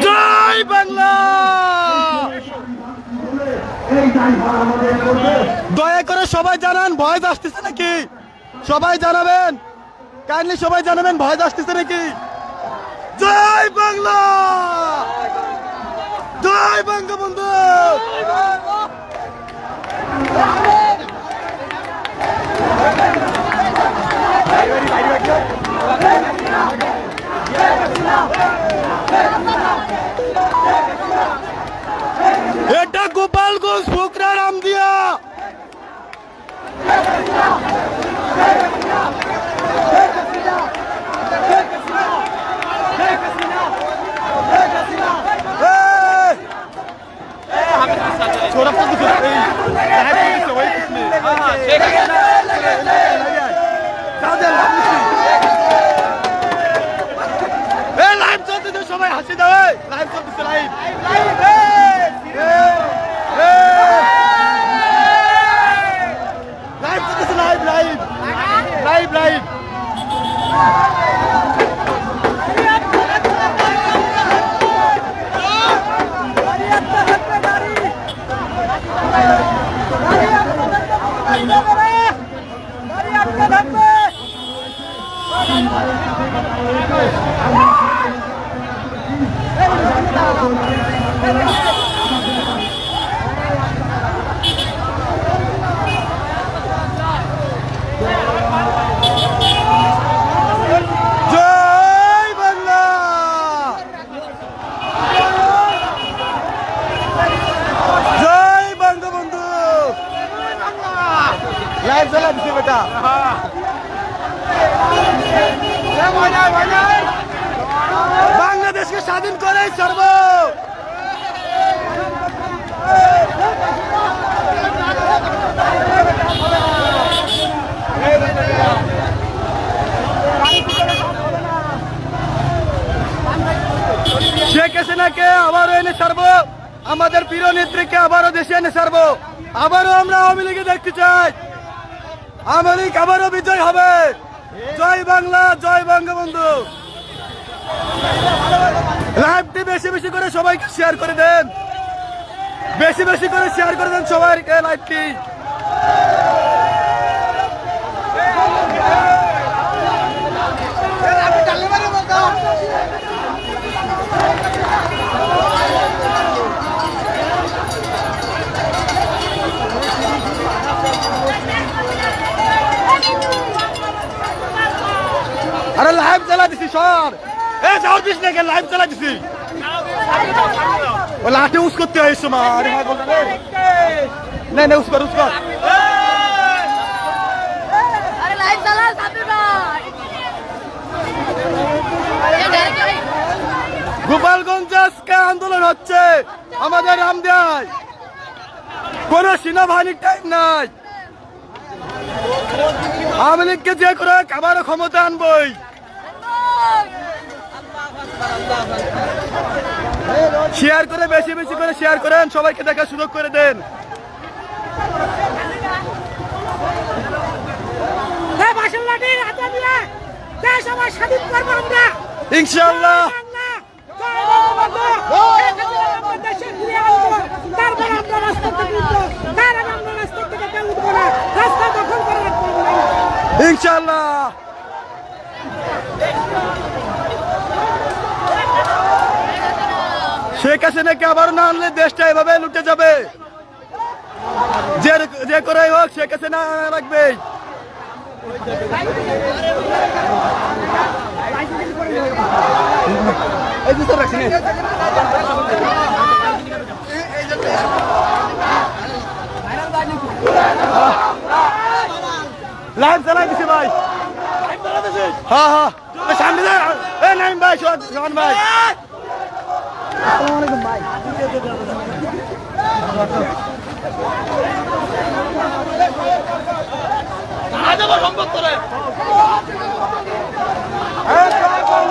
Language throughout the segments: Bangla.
জয় বাংলা। দয়া করে সবাই জানান ভয়েস আসতেছে নাকি? সবাই জানাবেন, কাইন্ডলি সবাই জানাবেন ভয়েস আসতেছে নাকি? জয় বাংলা, জয় বঙ্গবন্ধু। এটা গোপালগঞ্জ ফুকরা রামদিয়া। লাইভ চলতেছে, সবাই হাসি দেবে। লাইভ চলতেছে, লাইভ লাইভ চলতেছে, লাইভ লাইভ লাইভ লাইভ। বাংলাদেশকে স্বাধীন করে সর্ব শেখ হাসিনাকে আবারও এনে ছাড়বো, আমাদের প্রিয় নেত্রীকে আবারও দেশে এনে ছাড়বো। আবারও আমরা আওয়ামী লীগে দেখতে চাই, আওয়ামী লীগ আবারও বিজয় হবে। জয় বাংলা, জয় বঙ্গবন্ধু। লাইভটি বেশি বেশি করে সবাইকে শেয়ার করে দেন, বেশি বেশি করে শেয়ার করে দেন সবাইকে লাইভটি। আরে লাইভ চালা দিছি সর এ যাও দিস না লাইভ চালা দিছি ও লাঠি উস করতে হয় সময় আরে ভাই বল না না উস কর আরে লাইভ চালা সাবির ভাই গোপালগঞ্জ আজকে আন্দোলন হচ্ছে আমাদের রামদিয়ায় কোন সেনাবাহিনীর টাইম নাই আওয়ামী লীগকে যে করে আবারও ক্ষমতা আনবই শেয়ার করে বেশি বেশি করে শেয়ার করেন সবাইকে দেখার সুযোগ করে দেন ইনশাআল্লাহ ইনশাআল্লাহ শেখ হাসিনাকে আবার না আনলে দেশটা এভাবে লুটে যাবে যে করে হোক শেখ হাসিনা রাখবে লাইভ চালাই দিছে ভাই হ্যাঁ হ্যাঁ সামনে নাইম ভাই সোহান ভাই আসসালামাইকুম ভাই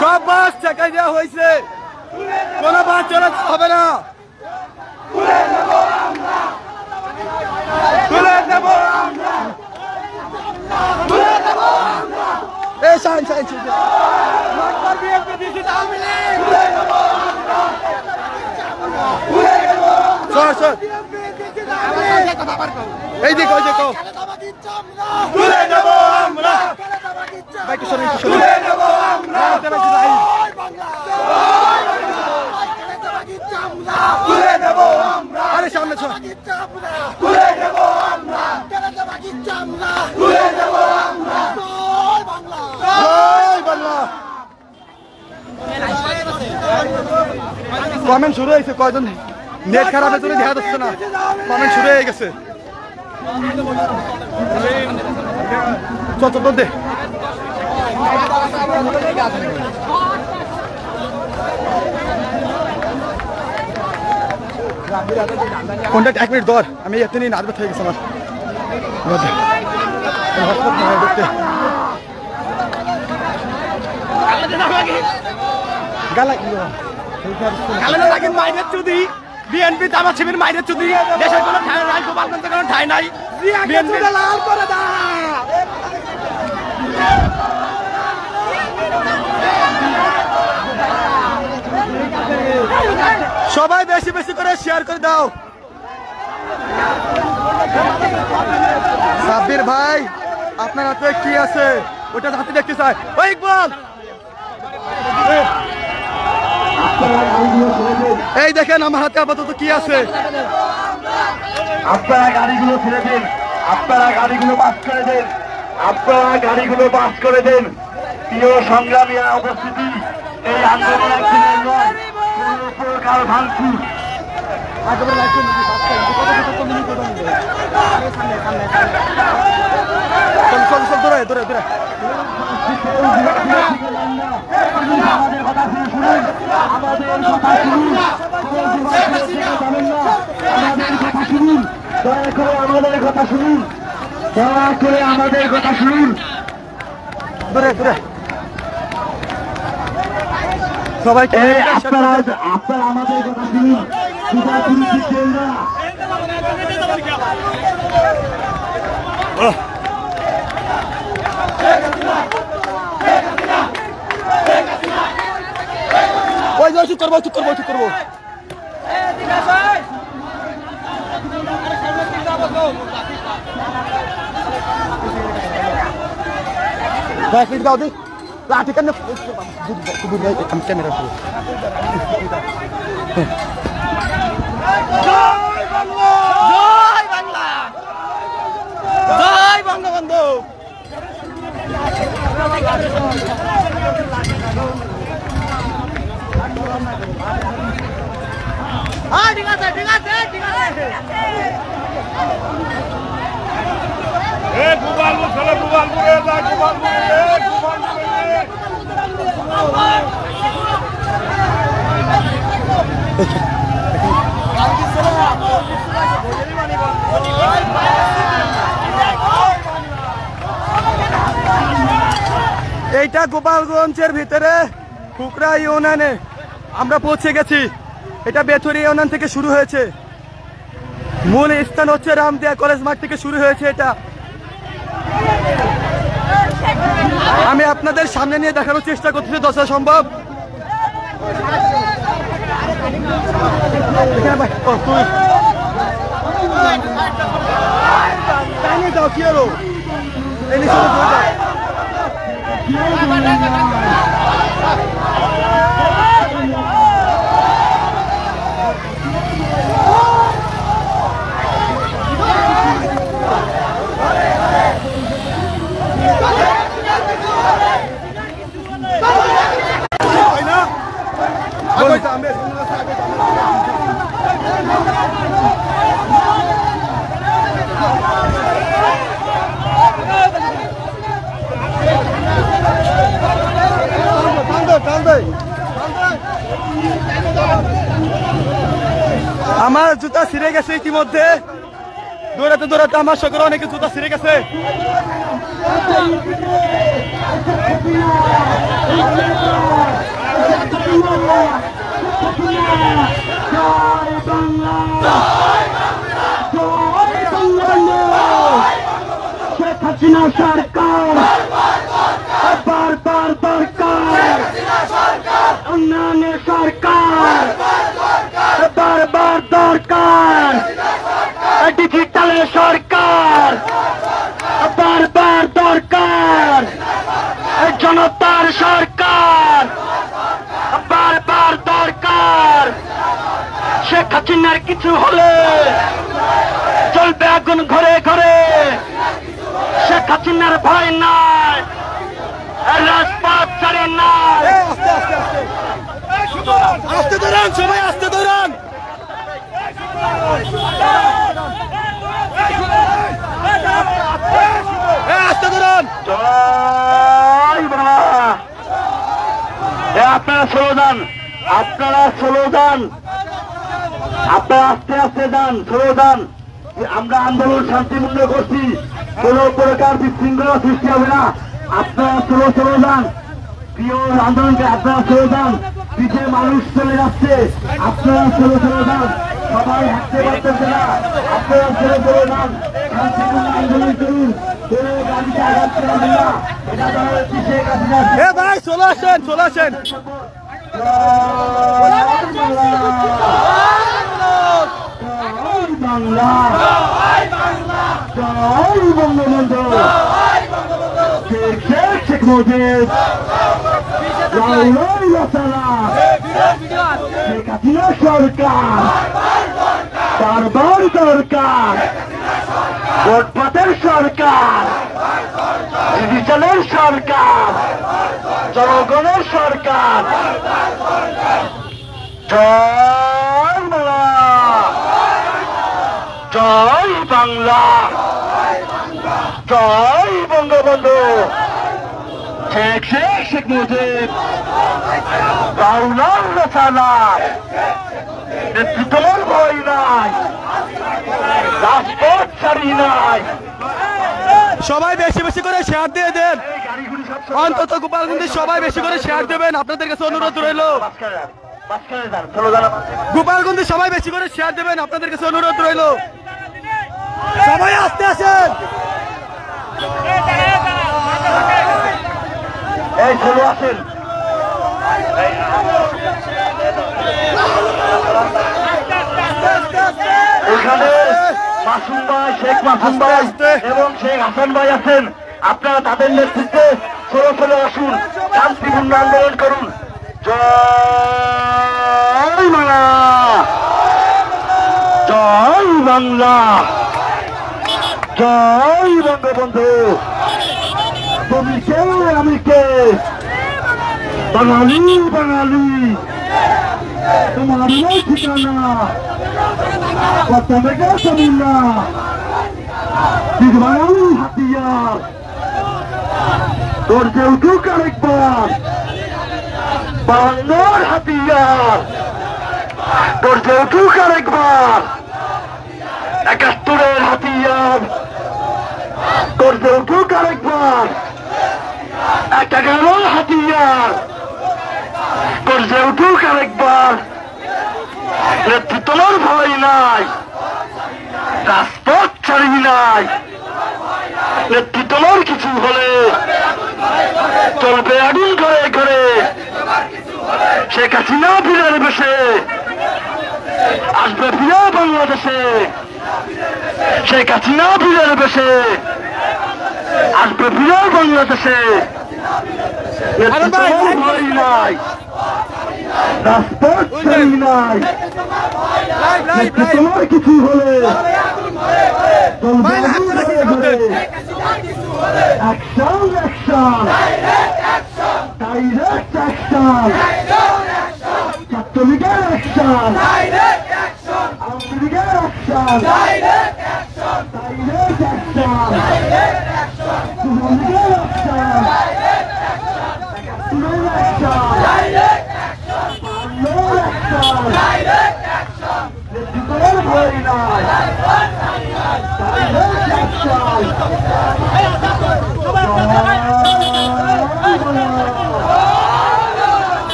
সব বাস চাকাই দেওয়া হয়েছে কোন বাস চালাতে হবে না এই দিকে ওই দেখো তুলে দেব আমরা ভাই কি শুনুন তুলে দেব আমরা তুলে দেব আমরা আরে সামনে চল তুলে দেব আমরা তুলে দেব আমরা জয় বাংলা জয় বাংলা কমেন্ট শুরু হয়েছে কয়জন নেট খারাপের জন্য দেখা যাচ্ছে না কমেন্ট শুরু হয়ে গেছে চত দে কোনটা 1 মিনিট ধর আমি এতনি নার্ভাস হয়ে গেছি আমার বিএনপি জামাত শিবির মাইরের চুদি দেশের কোনো ঠাই নাই গোপালগঞ্জের কোনো ঠাই নাই বিএনপি লাল করে দাও সবাই বেশি বেশি করে শেয়ার করে দাও সাব্বির ভাই আপনার হাতে কি আছে ওটা হাতে দেখতে চাই ওই ইকবাল এই দেখেন আমার হাতে আপাতত কি আছে আপনারা গাড়িগুলো ছেড়ে দিন আপনারা গাড়িগুলো বাস করে দেন আপনারা গাড়িগুলো বাস করে দেন প্রিয় সংগ্রামীরা উপস্থিতি এই আন্দোলন একদিনের নয় কোনো প্রকার ভাঙচুর আমাদের কথা শুনুন দয়া করে আমাদের কথা শুনুন দয়া করে আমাদের কথা শুনুন সবাইকে আপনারা আমাদের কথা শুনুন ওই যে চুপ করবো দাও দি লাঠি কেন ক্যামেরা জয় বাংলা জয় বাংলা জয় বঙ্গবন্ধু ঠিক আছে ঠিক আছে ঠিক আছে এইটা গোপালগঞ্জের ভিতরে কুকরা ইউনিয়নে আমরা পৌঁছে গেছি। এটা বেথুরি ইউনিয়ন থেকে শুরু হয়েছে। মূল স্থান হচ্ছে রামদিয়া কলেজ মাঠ থেকে শুরু হয়েছে। এটা আমি আপনাদের সামনে নিয়ে দেখানোর চেষ্টা করতেছি যতটা সম্ভব। যাও কি হলো আমার জুতা ছিঁড়ে গেছে ইতিমধ্যে। দৌড়াতে দৌড়াতে আমার সকলে অনেকে জুতা ছিঁড়ে গেছে। শেখ হাসিনা সরকার বারবার দরকার, উন্নয়নের সরকার বারবার দরকার, ডিজিটালের সরকার বারবার দরকার, জনতার সরকার বারবার দরকার। শেখ হাসিনার কিছু হলে চলবে আগুন ঘরে ঘরে, শেখ হাসিনার ভয় নাই, রাজপথ ছাড়ে নাই। আস্তে দৌড়ান সবাই, আস্তে দৌড়ান। আস্তে দৌড়ান। আপনারা স্লো যান, আপনারা স্লো যান, আপনারা আস্তে আস্তে যান, স্লো যান। আমরা আন্দোলন শান্তিপূর্ণ করছি, কোন প্রকার বিশৃঙ্খলা সৃষ্টি হবে না। আপনারা স্লো স্লো যান, প্রিয় আন্দোলনকে আপনারা স্লো যান। পিছিয়ে মানুষ চলে যাচ্ছে, আপনারা স্লো স্লো যান। সবাই হাঁটতে পারতেছে না, আপনারা স্লো স্লো যান। শান্তিপূর্ণ আন্দোলন করুন, কোনো গাড়িতে আঘাত করবেন না। এটা দেওয়া হচ্ছে শেখ হাসিনা। এ ভাই চলে আসেন, চলে আসেন। বাংলা জয় বঙ্গবন্ধু, শেখ মুজিব, শেখ হাসিনা সরকার বারবার দরকার, ভোটপাতের সরকার, ডিজিটালের সরকার, জনগণের সরকার। জয় বাংলা, জয় বাংলা, জয় বঙ্গবন্ধু, শেখ মুজিব, রাউলার রসালা, নেতৃত্বের ভয় নাই, রাজপথ ছাড়ি নাই। সবাই বেশি বেশি করে শেয়ার দিয়ে দেন। অন্তত গোপালগঞ্জে সবাই বেশি করে শেয়ার দেবেন, আপনাদের কাছে অনুরোধ রইল। গোপালগঞ্জে সবাই বেশি করে শেয়ার দেবেন, আপনাদের কাছে অনুরোধ রইল। সবাই আসতে আসেন। এই চলে আসেন। এখানে মাসুম ভাই, শেখ মাসুম ভাই এবং শেখ হাসান ভাই আছেন। আপনারা তাদের নেতৃত্বে চলে চলে আসুন, শান্তিপূর্ণ আন্দোলন করুন। জয় বাংলা, জয় বাংলা, জয় বঙ্গবন্ধু। তুমি কে আমি কে বাঙালি বাঙালি তোমার ঠিকানা কত মেঘা সমুন্না বাঙালি হাতিয়ার তোর যে উঠুক আরেকবার বাংলার হাতিয়ার তোর যে উঠুক আরেকবার 71-এর হাতিয়ার তোর যে উঠুক আরেকবার 11-র হাতিয়ার তোর যে উঠুক আরেকবার নেতৃত্বের ভয় নাই রাজপথ ছাড়ি নাই নেতৃত্বের কিছু হলে চলবে আগুন ঘরে ঘরে শেখ হাসিনা ফিরে বসে আসবে ফিরে বাংলাদেশে শেখ হাসিনা ফিরে বসে আসবে ফিরে বাংলাদেশে নেতৃত্বের ভয় নাই রাজপথ ছাড়ি নাই নেতৃত্বের কিছু হলে চলবে আগুন ঘরে ঘরে অ্যাকশন অ্যাকশন ডাইরেক্ট অ্যাকশন ছাত্রলীগের অ্যাকশন আওয়ামী লীগের অ্যাকশন ডাইরেক্ট অ্যাকশন যুবলীগের অ্যাকশন একাত্তরের অ্যাকশন নেতৃত্বের ভয় নাই ডাইরেক্ট অ্যাকশন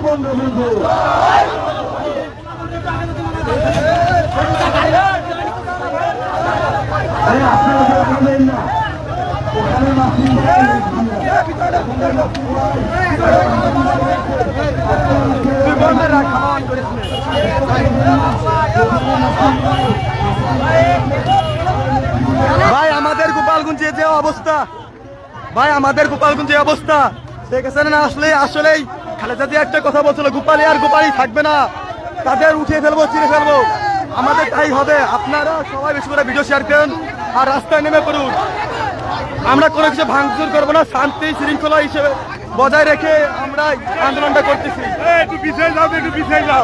বঙ্গবন্ধু আপনারা বলবেন না ওখানে ভাই আমাদের গোপালগঞ্জে যে অবস্থা ভাই আমাদের গোপালগঞ্জে অবস্থা শেখ হাসিনা আসলে আসলেই খালেদা জিয়া একটা কথা বলছিল গোপালী আর গোপালী থাকবে না তাদের উঠিয়ে ফেলবো চিরে ফেলবো আমাদের তাই হবে আপনারা সবাই বেশি করে ভিডিও শেয়ার করুন আর রাস্তায় নেমে পড়ুন আমরা কোনো কিছু ভাঙচুর করবো না শান্তি শৃঙ্খলা হিসেবে বজায় রেখে আমরা আন্দোলনটা করতেছি একটু পিছিয়ে যাও একটু পিছিয়ে যাও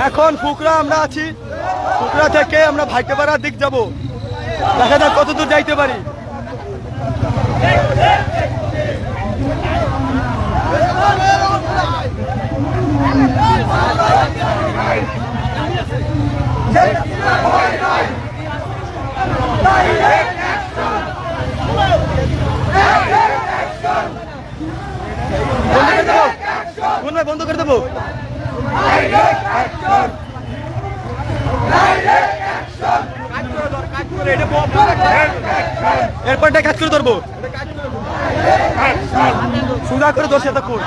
এখন ফুকরা আমরা আছি ফুকরা থেকে আমরা ভাইকেপাড়ার দিক যাব দেখা যাক কতদূর যাইতে পারি বন্ধ করে দেবো এরপরটা কাজ করে ধরবো সুদা করে ধরছে এতক্ষণ